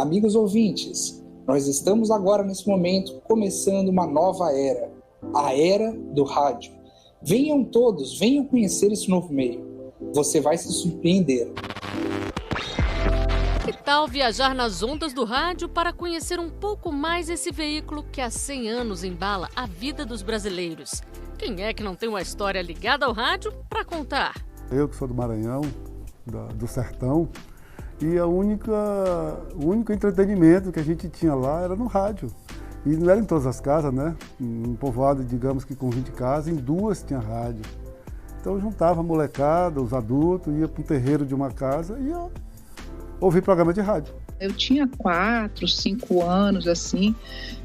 Amigos ouvintes, nós estamos agora nesse momento começando uma nova era, a era do rádio. Venham todos, venham conhecer esse novo meio. Você vai se surpreender. Que tal viajar nas ondas do rádio para conhecer um pouco mais esse veículo que há 100 anos embala a vida dos brasileiros? Quem é que não tem uma história ligada ao rádio para contar? Eu que sou do Maranhão, do sertão, e o único entretenimento que a gente tinha lá era no rádio. E não era em todas as casas, né? Um povoado, digamos que com 20 casas, em 2 tinha rádio. Então eu juntava a molecada, os adultos, ia para um terreiro de uma casa e ia ouvir programa de rádio. Eu tinha 4, 5 anos, assim,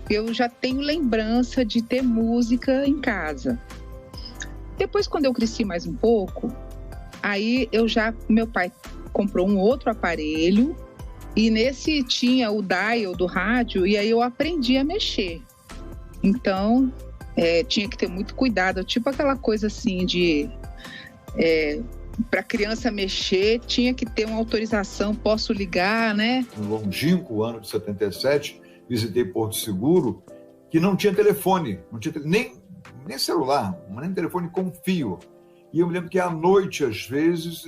eu já tenho lembrança de ter música em casa. Depois, quando eu cresci mais um pouco, aí meu pai comprou um outro aparelho e nesse tinha o dial do rádio e aí eu aprendi a mexer. Então, tinha que ter muito cuidado, tipo aquela coisa assim de... para criança mexer, tinha que ter uma autorização, posso ligar, né? No longínquo ano de 77, visitei Porto Seguro, que não tinha telefone, não tinha nem celular, nem telefone com fio. E eu me lembro que à noite, às vezes,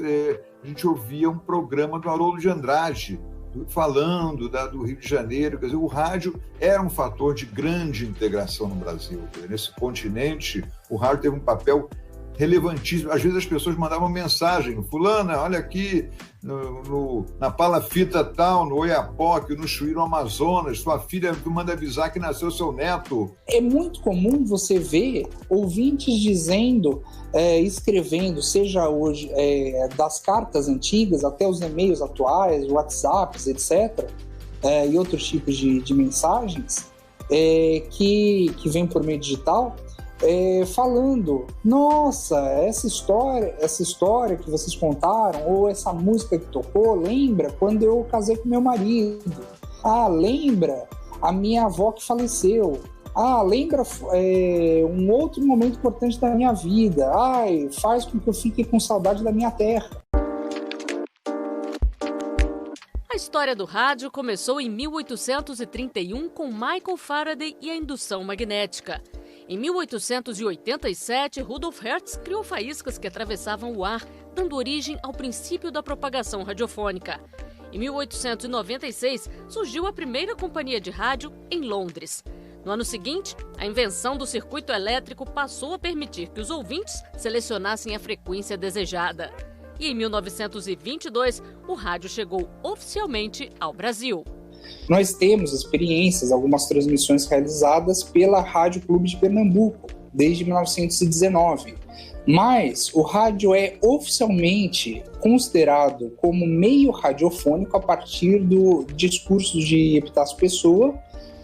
a gente ouvia um programa do Haroldo de Andrade, falando do Rio de Janeiro. Quer dizer, o rádio era um fator de grande integração no Brasil. Nesse continente, o rádio teve um papel relevantíssimo. Às vezes as pessoas mandavam mensagem: fulana, olha aqui na Palafita tal, no Oiapoque, no Chuí, no Amazonas, sua filha manda avisar que nasceu seu neto. É muito comum você ver ouvintes dizendo, escrevendo, seja hoje das cartas antigas até os e-mails atuais, WhatsApps, etc., e outros tipos de mensagens que vêm por meio digital, falando: nossa, essa história que vocês contaram, ou essa música que tocou, lembra quando eu casei com meu marido? Ah, lembra a minha avó que faleceu? Ah, lembra um outro momento importante da minha vida? Ai, faz com que eu fique com saudade da minha terra. A história do rádio começou em 1831 com Michael Faraday e a indução magnética. Em 1887, Rudolf Hertz criou faíscas que atravessavam o ar, dando origem ao princípio da propagação radiofônica. Em 1896, surgiu a primeira companhia de rádio em Londres. No ano seguinte, a invenção do circuito elétrico passou a permitir que os ouvintes selecionassem a frequência desejada. E em 1922, o rádio chegou oficialmente ao Brasil. Nós temos experiências, algumas transmissões realizadas pela Rádio Clube de Pernambuco, desde 1919. Mas o rádio é oficialmente considerado como meio radiofônico a partir do discurso de Epitácio Pessoa,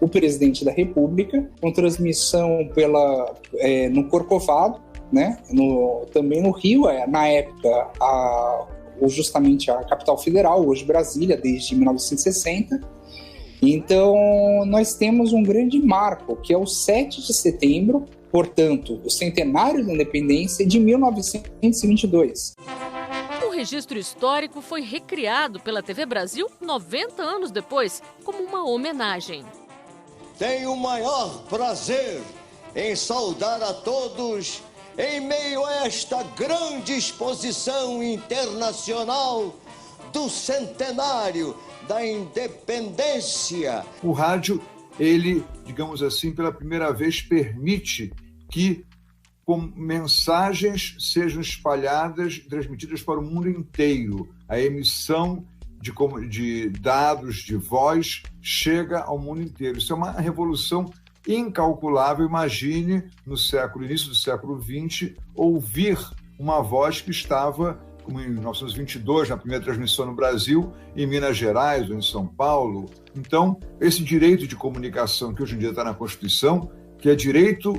o presidente da República, com transmissão no Corcovado, né? Também no Rio, na época, justamente a capital federal, hoje Brasília, desde 1960. Então, nós temos um grande marco, que é o 7 de setembro, portanto, o centenário da independência de 1922. O registro histórico foi recriado pela TV Brasil 90 anos depois, como uma homenagem. Tenho o maior prazer em saudar a todos em meio a esta grande exposição internacional do centenário da independência. O rádio, ele, digamos assim, pela primeira vez permite que mensagens sejam espalhadas, transmitidas para o mundo inteiro. A emissão de dados, de voz, chega ao mundo inteiro. Isso é uma revolução incalculável. Imagine, no início do século XX, ouvir uma voz que estava, como em 1922, na primeira transmissão no Brasil, em Minas Gerais ou em São Paulo. Então, esse direito de comunicação que hoje em dia está na Constituição, que é direito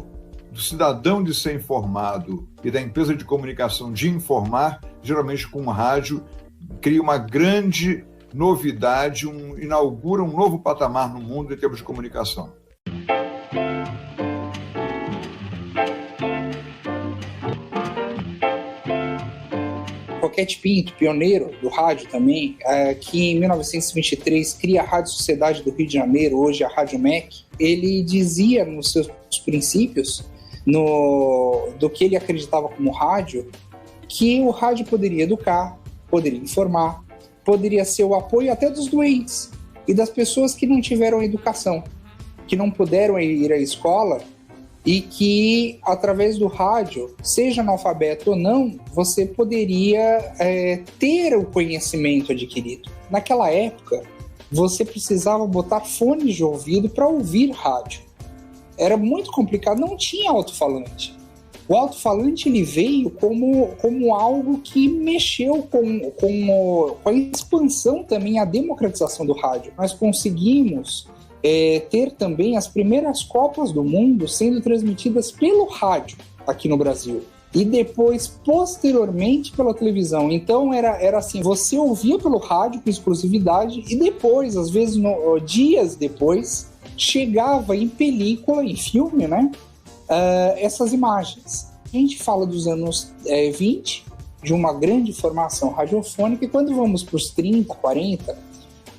do cidadão de ser informado e da empresa de comunicação de informar, geralmente com o rádio, cria uma grande novidade, inaugura um novo patamar no mundo em termos de comunicação. Roquete Pinto, pioneiro do rádio também, que em 1923 cria a Rádio Sociedade do Rio de Janeiro, hoje a Rádio MEC, ele dizia nos seus princípios, do que ele acreditava como rádio, que o rádio poderia educar, poderia informar, poderia ser o apoio até dos doentes e das pessoas que não tiveram educação, que não puderam ir à escola, e que, através do rádio, seja analfabeto ou não, você poderia ter o conhecimento adquirido. Naquela época, você precisava botar fones de ouvido para ouvir rádio. Era muito complicado, não tinha alto-falante. O alto-falante ele veio como algo que mexeu com a expansão também, a democratização do rádio. Nós conseguimos ter também as primeiras Copas do Mundo sendo transmitidas pelo rádio aqui no Brasil. E depois, posteriormente, pela televisão. Então, era assim, você ouvia pelo rádio com exclusividade e depois, às vezes, dias depois, chegava em película, em filme, né? Essas imagens. A gente fala dos anos 20, de uma grande formação radiofônica, e quando vamos para os 30, 40,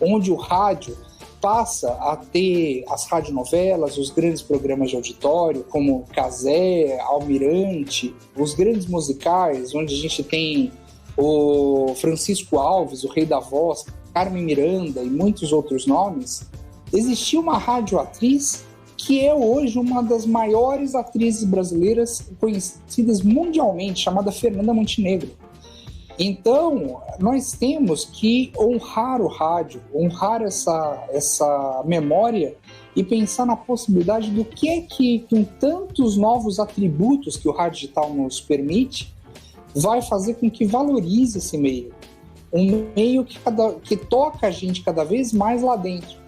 onde o rádio passa a ter as radionovelas, os grandes programas de auditório, como Cazé, Almirante, os grandes musicais, onde a gente tem o Francisco Alves, o Rei da Voz, Carmen Miranda e muitos outros nomes, existia uma radioatriz que é hoje uma das maiores atrizes brasileiras conhecidas mundialmente, chamada Fernanda Montenegro. Então, nós temos que honrar o rádio, honrar essa memória e pensar na possibilidade do que é que, com tantos novos atributos que o rádio digital nos permite, vai fazer com que valorize esse meio. Um meio que toca a gente cada vez mais lá dentro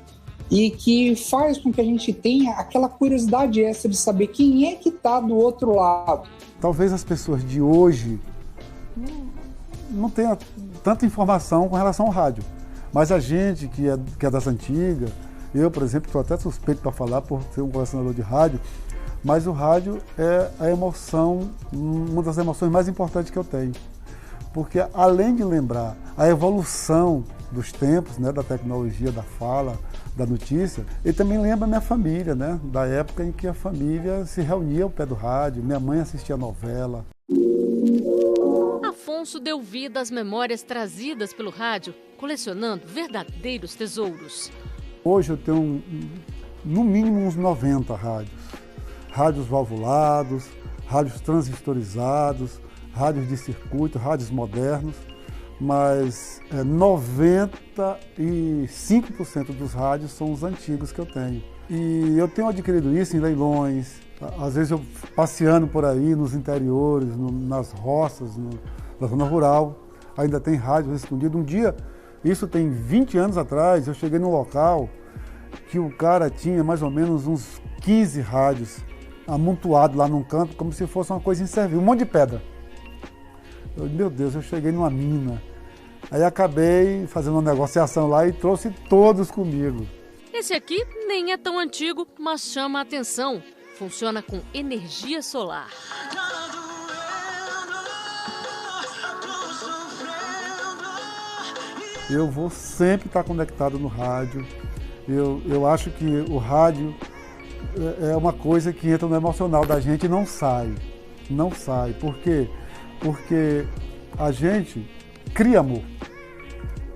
e que faz com que a gente tenha aquela curiosidade extra de saber quem é que está do outro lado. Talvez as pessoas de hoje não tenha tanta informação com relação ao rádio. Mas a gente que é das antigas, eu, por exemplo, estou até suspeito para falar por ser um colecionador de rádio, mas o rádio é a emoção, uma das emoções mais importantes que eu tenho. Porque além de lembrar a evolução dos tempos, né, da tecnologia, da fala, da notícia, ele também lembra a minha família, né, da época em que a família se reunia ao pé do rádio, minha mãe assistia novela. Afonso deu vida às memórias trazidas pelo rádio, colecionando verdadeiros tesouros. Hoje eu tenho, no mínimo, uns 90 rádios. Rádios valvulados, rádios transistorizados, rádios de circuito, rádios modernos, mas 95% dos rádios são os antigos que eu tenho. E eu tenho adquirido isso em leilões, às vezes eu passeando por aí nos interiores, nas roças, na zona rural, ainda tem rádio escondido. Um dia, isso tem 20 anos atrás, eu cheguei num local que o cara tinha mais ou menos uns 15 rádios amontoados lá num canto, como se fosse uma coisa inservível, um monte de pedra. Meu Deus, eu cheguei numa mina. Aí acabei fazendo uma negociação lá e trouxe todos comigo. Esse aqui nem é tão antigo, mas chama a atenção. Funciona com energia solar. Eu vou sempre estar conectado no rádio. Eu acho que o rádio é uma coisa que entra no emocional da gente e não sai. Não sai. Por quê? Porque a gente cria amor.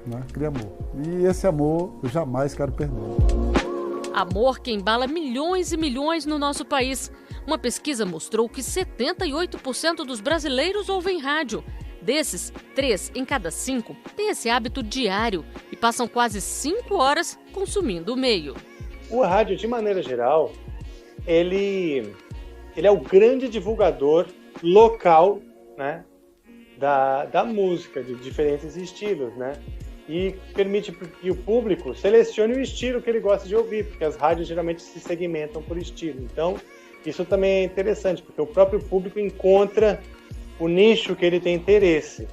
Né? Cria amor. E esse amor eu jamais quero perder. Amor que embala milhões e milhões no nosso país. Uma pesquisa mostrou que 78% dos brasileiros ouvem rádio. Desses, 3 em cada 5 têm esse hábito diário e passam quase 5 horas consumindo o meio. O rádio, de maneira geral, ele é o grande divulgador local, né, da música, de diferentes estilos, né? E permite que o público selecione o estilo que ele gosta de ouvir, porque as rádios geralmente se segmentam por estilo. Então, isso também é interessante, porque o próprio público encontra o nicho que ele tem interesse.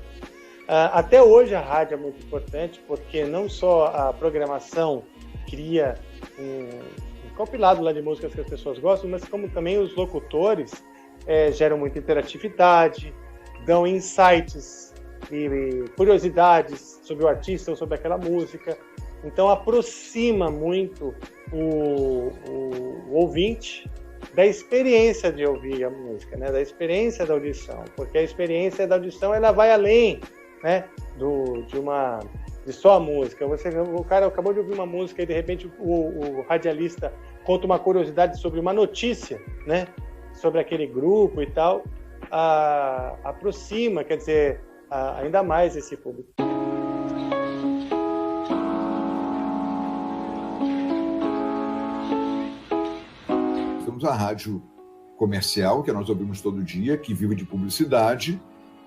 Até hoje a rádio é muito importante, porque não só a programação cria um compilado lá de músicas que as pessoas gostam, mas como também os locutores geram muita interatividade, dão insights e curiosidades sobre o artista ou sobre aquela música. Então aproxima muito o ouvinte da experiência de ouvir a música, né? Da experiência da audição, porque a experiência da audição ela vai além, né? De só a música. O cara acabou de ouvir uma música e de repente o radialista conta uma curiosidade sobre uma notícia, né? Sobre aquele grupo e tal, aproxima, quer dizer, ainda mais esse público. Temos a rádio comercial, que nós ouvimos todo dia, que vive de publicidade.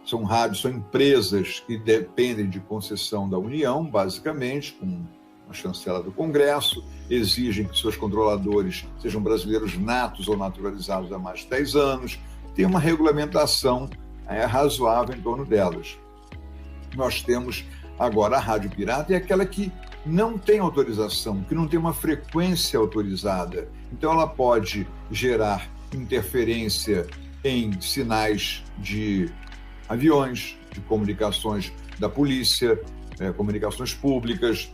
São rádios, são empresas que dependem de concessão da União, basicamente, com a chancela do Congresso, exigem que seus controladores sejam brasileiros natos ou naturalizados há mais de 10 anos, tem uma regulamentação razoável em torno delas. Nós temos agora a rádio pirata, é aquela que não tem autorização, que não tem uma frequência autorizada. Então ela pode gerar interferência em sinais de aviões, de comunicações da polícia, comunicações públicas,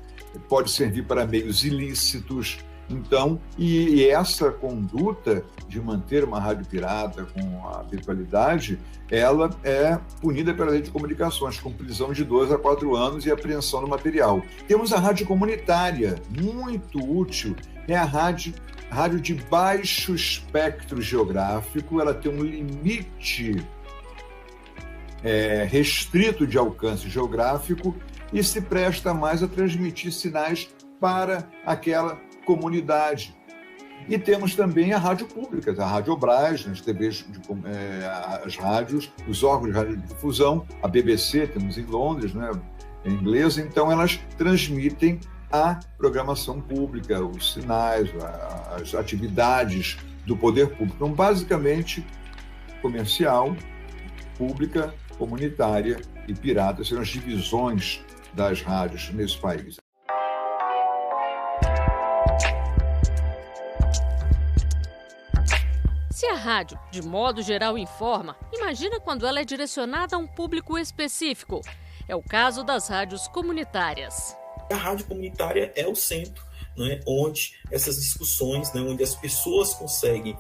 pode servir para meios ilícitos. Então, e essa conduta de manter uma rádio pirata com a virtualidade, ela é punida pela Lei de Comunicações, com prisão de 2 a 4 anos e apreensão do material. Temos a rádio comunitária, muito útil, é a rádio de baixo espectro geográfico, ela tem um limite restrito de alcance geográfico e se presta mais a transmitir sinais para aquela comunidade. E temos também a rádio pública, a Rádio Brás, as TVs, as rádios, os órgãos de radiodifusão, a BBC, temos em Londres, né, em inglês, então elas transmitem a programação pública, os sinais, as atividades do poder público. Então, basicamente, comercial, pública, comunitária e pirata serão as divisões das rádios nesse país. Se a rádio, de modo geral, informa, imagina quando ela é direcionada a um público específico. É o caso das rádios comunitárias. A rádio comunitária é o centro, né, onde essas discussões, né, onde as pessoas conseguem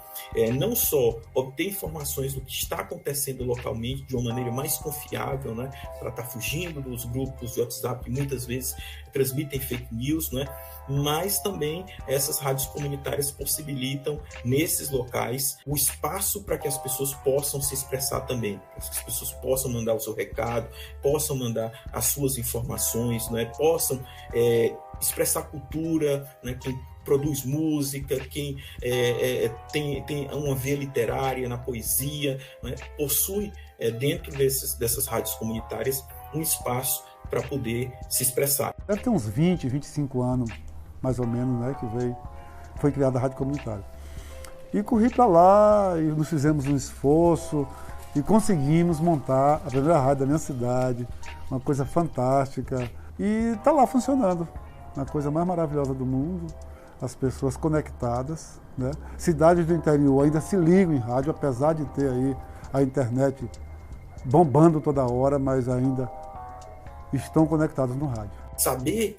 não só obter informações do que está acontecendo localmente de uma maneira mais confiável, né, para estar fugindo dos grupos de WhatsApp que muitas vezes transmitem fake news, né, mas também essas rádios comunitárias possibilitam nesses locais o espaço para que as pessoas possam se expressar também, para que as pessoas possam mandar o seu recado, possam mandar as suas informações, né, possam expressar cultura, né, quem produz música, quem tem uma veia literária na poesia, né, possui dentro dessas rádios comunitárias um espaço para poder se expressar. Deve ter uns 20, 25 anos, mais ou menos, né, que foi criada a rádio comunitária. E corri para lá e nos fizemos um esforço e conseguimos montar a primeira rádio da minha cidade, uma coisa fantástica. E está lá funcionando, uma coisa mais maravilhosa do mundo, as pessoas conectadas, né? Cidades do interior ainda se ligam em rádio, apesar de ter aí a internet bombando toda hora, mas ainda estão conectados no rádio. Saber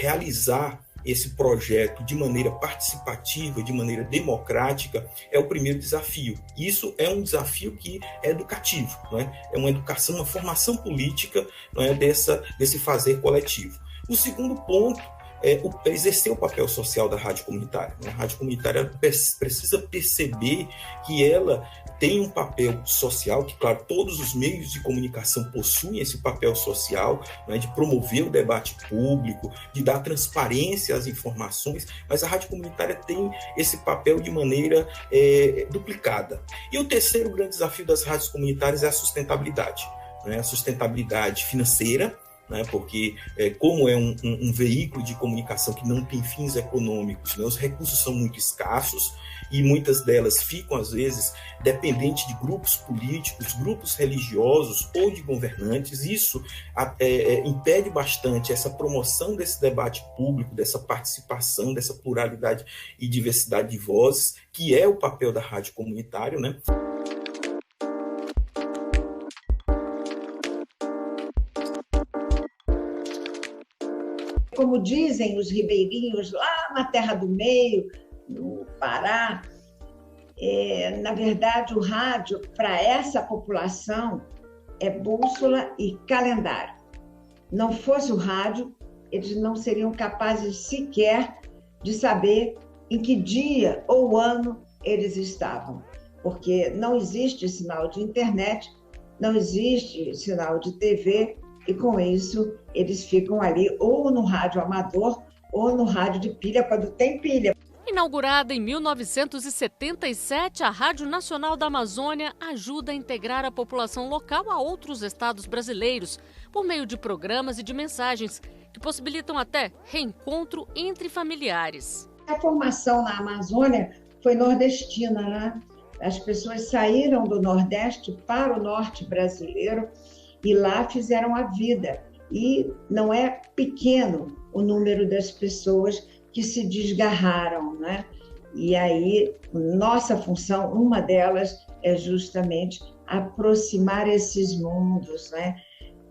realizar esse projeto de maneira participativa, de maneira democrática, é o primeiro desafio. Isso é um desafio que é educativo, não é? É uma educação, uma formação política, não é? Desse fazer coletivo. O segundo ponto é exercer o papel social da rádio comunitária. A rádio comunitária precisa perceber que ela tem um papel social, que, claro, todos os meios de comunicação possuem esse papel social, né, de promover o debate público, de dar transparência às informações, mas a rádio comunitária tem esse papel de maneira duplicada. E o terceiro grande desafio das rádios comunitárias é a sustentabilidade, né, a sustentabilidade financeira, né, porque como é um veículo de comunicação que não tem fins econômicos, né, os recursos são muito escassos e muitas delas ficam, às vezes, dependentes de grupos políticos, grupos religiosos ou de governantes. Isso impede bastante essa promoção desse debate público, dessa participação, dessa pluralidade e diversidade de vozes, que é o papel da rádio comunitária, né? como dizem os ribeirinhos lá na Terra do Meio, no Pará, na verdade, o rádio, para essa população, é bússola e calendário. Não fosse o rádio, eles não seriam capazes sequer de saber em que dia ou ano eles estavam, porque não existe sinal de internet, não existe sinal de TV, e com isso eles ficam ali ou no rádio amador ou no rádio de pilha, quando tem pilha. Inaugurada em 1977, a Rádio Nacional da Amazônia ajuda a integrar a população local a outros estados brasileiros, por meio de programas e de mensagens que possibilitam até reencontro entre familiares. A formação na Amazônia foi nordestina, né? As pessoas saíram do Nordeste para o Norte brasileiro e lá fizeram a vida. E não é pequeno o número das pessoas que se desgarraram, né? E aí, nossa função, uma delas, é justamente aproximar esses mundos, né?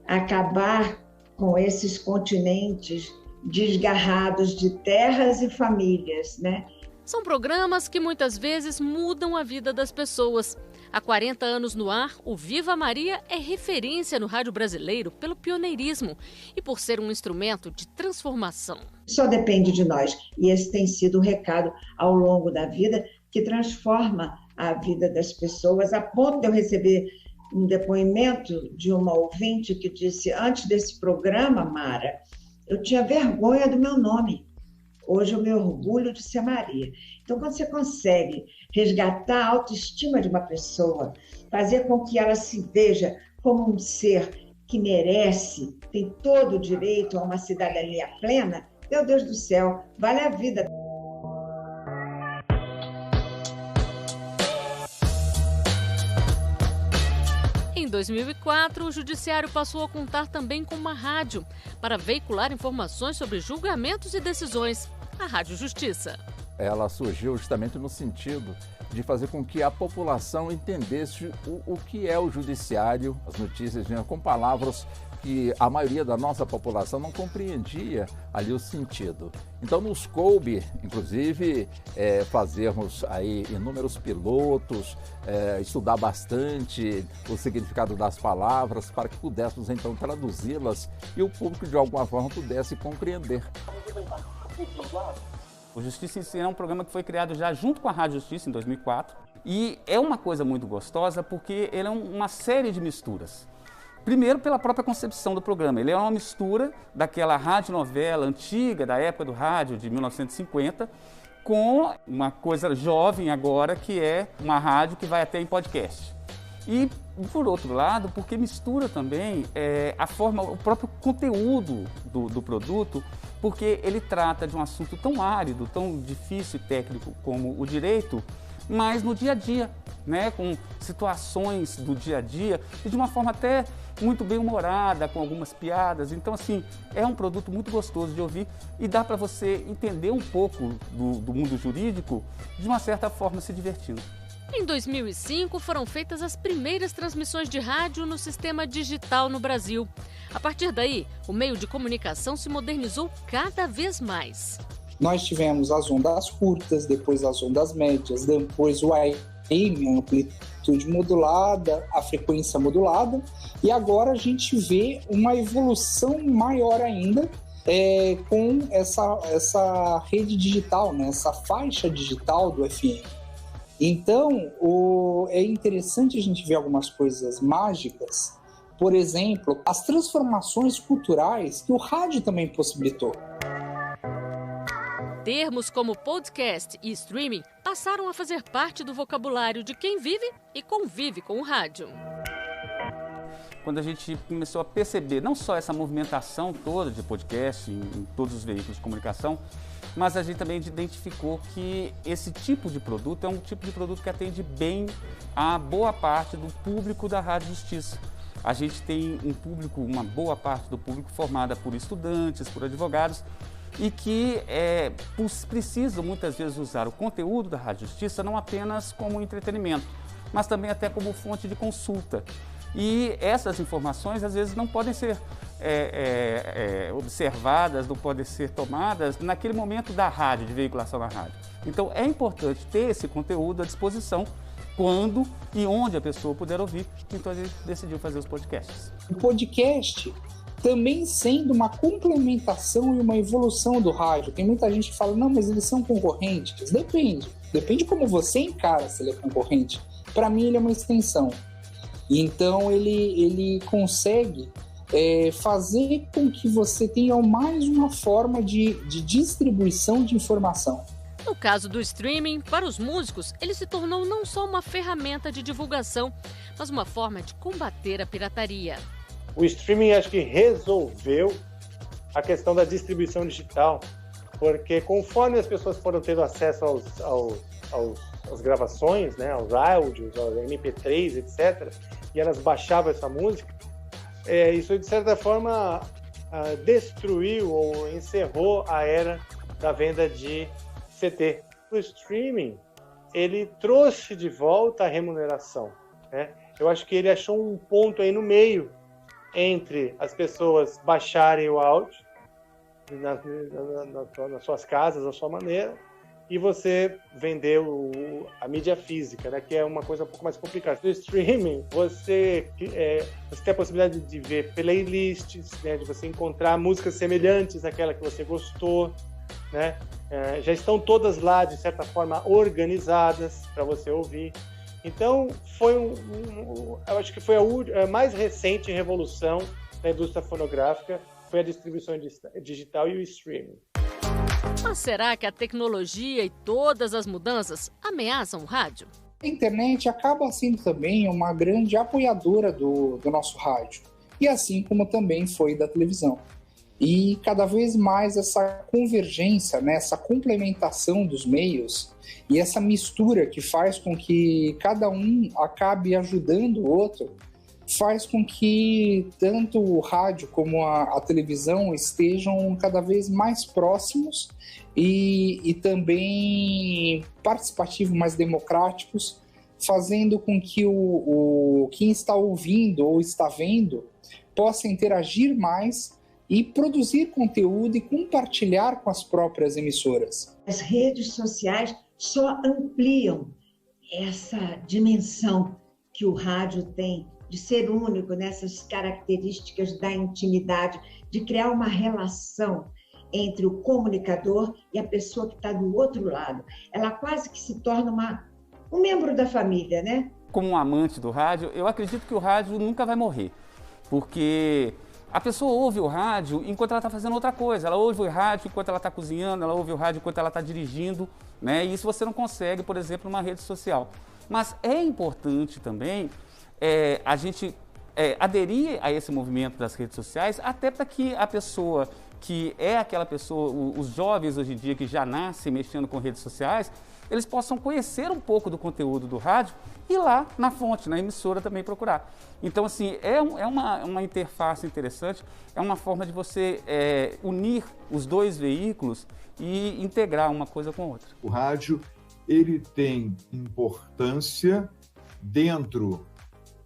Acabar com esses continentes desgarrados de terras e famílias, né? São programas que muitas vezes mudam a vida das pessoas. Há 40 anos no ar, o Viva Maria é referência no rádio brasileiro pelo pioneirismo e por ser um instrumento de transformação. Só depende de nós. E esse tem sido o recado ao longo da vida que transforma a vida das pessoas, a ponto de eu receber um depoimento de uma ouvinte que disse: antes desse programa, Mara, eu tinha vergonha do meu nome. Hoje eu me orgulho de ser Maria. Então, quando você consegue resgatar a autoestima de uma pessoa, fazer com que ela se veja como um ser que merece, tem todo o direito a uma cidadania plena, meu Deus do céu, vale a vida. Em 2004, o Judiciário passou a contar também com uma rádio para veicular informações sobre julgamentos e decisões, a Rádio Justiça. Ela surgiu justamente no sentido de fazer com que a população entendesse o que é o judiciário. As notícias vinham com palavras que a maioria da nossa população não compreendia ali o sentido. Então nos coube, inclusive, fazermos aí inúmeros pilotos, estudar bastante o significado das palavras para que pudéssemos então traduzi-las e o público de alguma forma pudesse compreender. O Justiça em Si é um programa que foi criado já junto com a Rádio Justiça em 2004 e é uma coisa muito gostosa porque ele é uma série de misturas. Primeiro, pela própria concepção do programa. Ele é uma mistura daquela radionovela antiga, da época do rádio, de 1950, com uma coisa jovem agora, que é uma rádio que vai até em podcast. E, por outro lado, porque mistura também a forma, o próprio conteúdo do produto, porque ele trata de um assunto tão árido, tão difícil e técnico como o direito, mas no dia a dia, né, com situações do dia a dia e de uma forma até muito bem humorada, com algumas piadas. Então, assim, é um produto muito gostoso de ouvir e dá para você entender um pouco do mundo jurídico de uma certa forma se divertindo. Em 2005, foram feitas as primeiras transmissões de rádio no sistema digital no Brasil. A partir daí, o meio de comunicação se modernizou cada vez mais. Nós tivemos as ondas curtas, depois as ondas médias, depois o AM, a amplitude modulada, a frequência modulada, e agora a gente vê uma evolução maior ainda com essa rede digital, né? Essa faixa digital do FM. Então, é interessante a gente ver algumas coisas mágicas, por exemplo, as transformações culturais que o rádio também possibilitou. Termos como podcast e streaming passaram a fazer parte do vocabulário de quem vive e convive com o rádio. Quando a gente começou a perceber não só essa movimentação toda de podcast em todos os veículos de comunicação, mas a gente também identificou que esse tipo de produto é um tipo de produto que atende bem a boa parte do público da Rádio Justiça. A gente tem um público, uma boa parte do público formada por estudantes, por advogados, e que precisam muitas vezes usar o conteúdo da Rádio Justiça não apenas como entretenimento, mas também até como fonte de consulta. E essas informações, às vezes, não podem ser observadas, não podem ser tomadas naquele momento da rádio, de veiculação na rádio. Então, é importante ter esse conteúdo à disposição quando e onde a pessoa puder ouvir. Então, a gente decidiu fazer os podcasts. O podcast também sendo uma complementação e uma evolução do rádio. Tem muita gente que fala, não, mas eles são concorrentes. Depende como você encara se ele é concorrente. Para mim, ele é uma extensão. Então, ele consegue fazer com que você tenha mais uma forma de distribuição de informação. No caso do streaming, para os músicos, ele se tornou não só uma ferramenta de divulgação, mas uma forma de combater a pirataria. O streaming acho que resolveu a questão da digital, porque conforme as pessoas foram tendo acesso às gravações, né, aos áudios, aos MP3, etc., e elas baixavam essa música, isso de certa forma destruiu ou encerrou a era da venda de CD. O streaming, ele trouxe de volta a remuneração, né? Eu acho que ele achou um ponto aí no meio entre as pessoas baixarem o áudio nas suas casas, da sua maneira, e você vender a mídia física, né, que é uma coisa um pouco mais complicada. No streaming, você tem a possibilidade de ver playlists, né, de você encontrar músicas semelhantes àquela que você gostou, né? Já estão todas lá, de certa forma, organizadas para você ouvir. Então, eu acho que foi a mais recente revolução da indústria fonográfica, foi a distribuição digital e o streaming. Mas será que a tecnologia e todas as mudanças ameaçam o rádio? A internet acaba sendo também uma grande apoiadora do nosso rádio, e assim como também foi da televisão. E cada vez mais essa convergência, né, essa complementação dos meios e essa mistura que faz com que cada um acabe ajudando o outro, faz com que tanto o rádio como a televisão estejam cada vez mais próximos e também participativos, mais democráticos, fazendo com que quem está ouvindo ou está vendo possa interagir mais e produzir conteúdo e compartilhar com as próprias emissoras. As redes sociais só ampliam essa dimensão que o rádio tem de ser único nessas características da intimidade, de criar uma relação entre o comunicador e a pessoa que está do outro lado. Ela quase que se torna um membro da família, né? Como um amante do rádio, eu acredito que o rádio nunca vai morrer, porque a pessoa ouve o rádio enquanto ela está fazendo outra coisa. Ela ouve o rádio enquanto ela está cozinhando, ela ouve o rádio enquanto ela está dirigindo, né? E isso você não consegue, por exemplo, numa rede social. Mas é importante também a gente aderir a esse movimento das redes sociais, até para que a pessoa que é aquela pessoa, os jovens hoje em dia que já nascem mexendo com redes sociais, eles possam conhecer um pouco do conteúdo do rádio e lá na fonte, na emissora também procurar. Então, assim, é uma interface interessante, é uma forma de você unir os dois veículos e integrar uma coisa com a outra. O rádio, ele tem importância dentro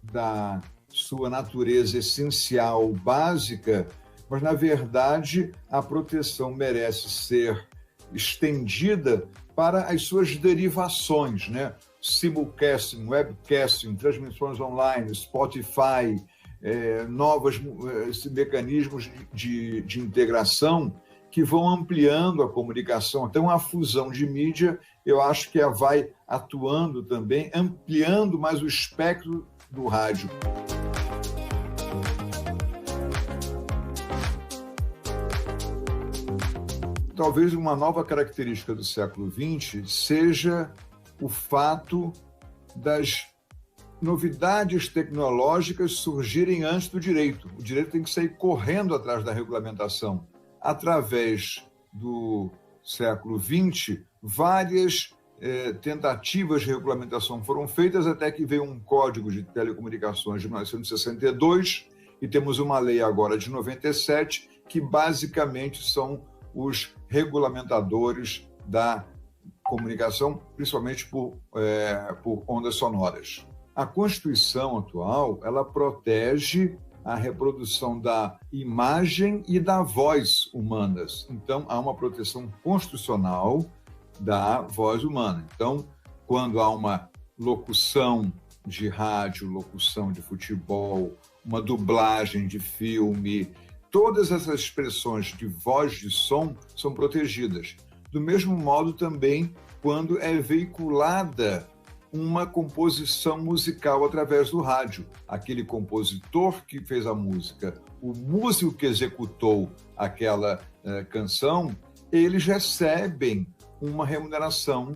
da sua natureza essencial, básica, mas, na verdade, a proteção merece ser estendida para as suas derivações, né? Simulcasting, webcasting, transmissões online, Spotify, novos mecanismos de integração que vão ampliando a comunicação. Então, a fusão de mídia, eu acho que vai atuando também, ampliando mais o espectro do rádio. Talvez uma nova característica do século XX seja o fato das novidades tecnológicas surgirem antes do direito. O direito tem que sair correndo atrás da regulamentação. Através do século XX, várias tentativas de regulamentação foram feitas até que veio um Código de Telecomunicações de 1962 e temos uma lei agora de 97 que basicamente são os regulamentadores da comunicação, principalmente por ondas sonoras. A Constituição atual, ela protege a reprodução da imagem e da voz humanas. Então, há uma proteção constitucional da voz humana. Então, quando há uma locução de rádio, locução de futebol, uma dublagem de filme, todas essas expressões de voz, de som, são protegidas. Do mesmo modo também quando é veiculada uma composição musical através do rádio. Aquele compositor que fez a música, o músico que executou aquela canção, eles recebem uma remuneração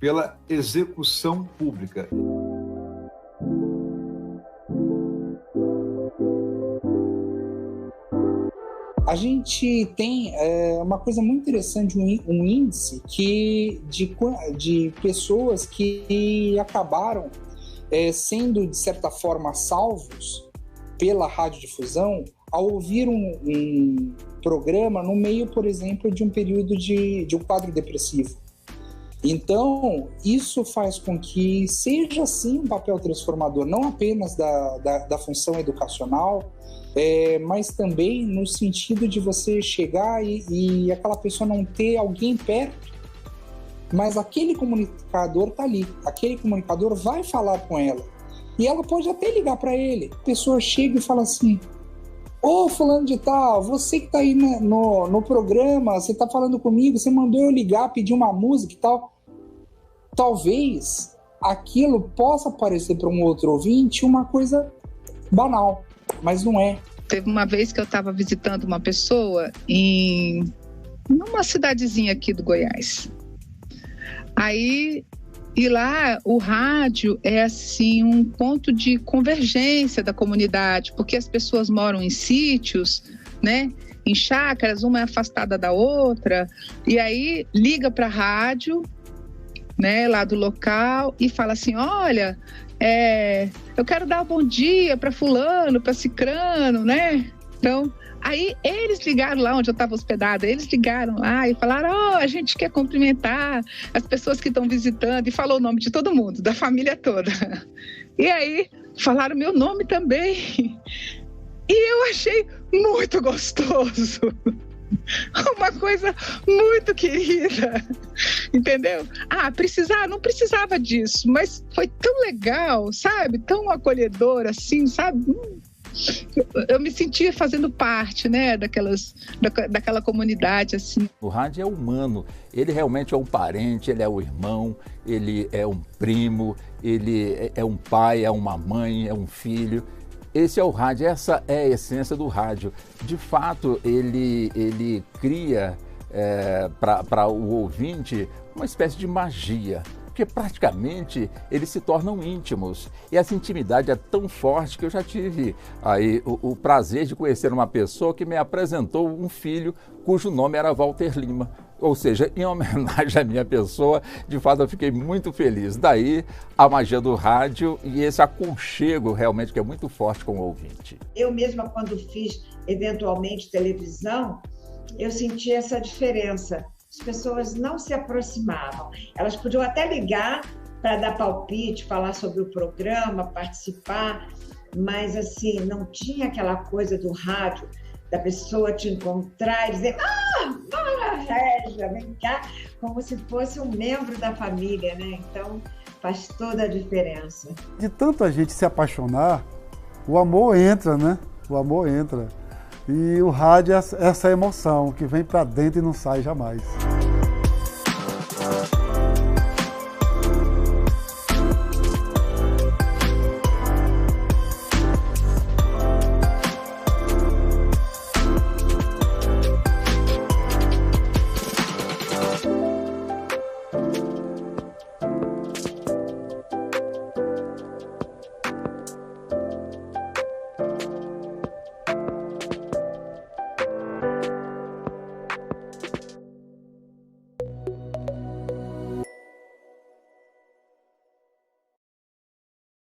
pela execução pública. A gente tem uma coisa muito interessante, um índice de pessoas que acabaram sendo, de certa forma, salvos pela radiodifusão ao ouvir um programa no meio, por exemplo, de um período de um quadro depressivo. Então, isso faz com que seja, sim, um papel transformador, não apenas da função educacional, mas também no sentido de você chegar e aquela pessoa não ter alguém perto, mas aquele comunicador está ali, aquele comunicador vai falar com ela, e ela pode até ligar para ele. A pessoa chega e fala assim: ô fulano de tal, você que está aí no programa, você está falando comigo, você mandou eu ligar, pedir uma música e tal. Talvez aquilo possa parecer para um outro ouvinte uma coisa banal, mas não é. Teve uma vez que eu estava visitando uma pessoa numa cidadezinha aqui do Goiás. E lá o rádio é assim um ponto de convergência da comunidade, porque as pessoas moram em sítios, né, em chácaras, uma é afastada da outra, e aí liga para a rádio, né, lá do local e fala assim: olha, eu quero dar um bom dia para fulano, para cicrano, né? Então, aí eles ligaram lá onde eu estava hospedada, eles ligaram lá e falaram: a gente quer cumprimentar as pessoas que estão visitando, e falou o nome de todo mundo, da família toda. E aí falaram meu nome também. E eu achei muito gostoso. Uma coisa muito querida, entendeu? Não precisava disso, mas foi tão legal, sabe? Tão acolhedor assim, sabe? Eu me sentia fazendo parte, né, daquela comunidade, assim. O rádio é humano, ele realmente é um parente, ele é um irmão, ele é um primo, ele é um pai, é uma mãe, é um filho. Esse é o rádio, essa é a essência do rádio. De fato, ele cria para o ouvinte uma espécie de magia, porque praticamente eles se tornam íntimos. E essa intimidade é tão forte que eu já tive aí o prazer de conhecer uma pessoa que me apresentou um filho cujo nome era Walter Lima. Ou seja, em homenagem à minha pessoa, de fato eu fiquei muito feliz. Daí a magia do rádio e esse aconchego realmente que é muito forte com o ouvinte. Eu mesma, quando fiz eventualmente televisão, eu senti essa diferença. As pessoas não se aproximavam. Elas podiam até ligar para dar palpite, falar sobre o programa, participar, mas assim, não tinha aquela coisa do rádio, da pessoa te encontrar e dizer: Dona Régia, vem cá, como se fosse um membro da família, né? Então, faz toda a diferença. De tanto a gente se apaixonar, o amor entra, né? O amor entra. E o rádio é essa emoção que vem para dentro e não sai jamais.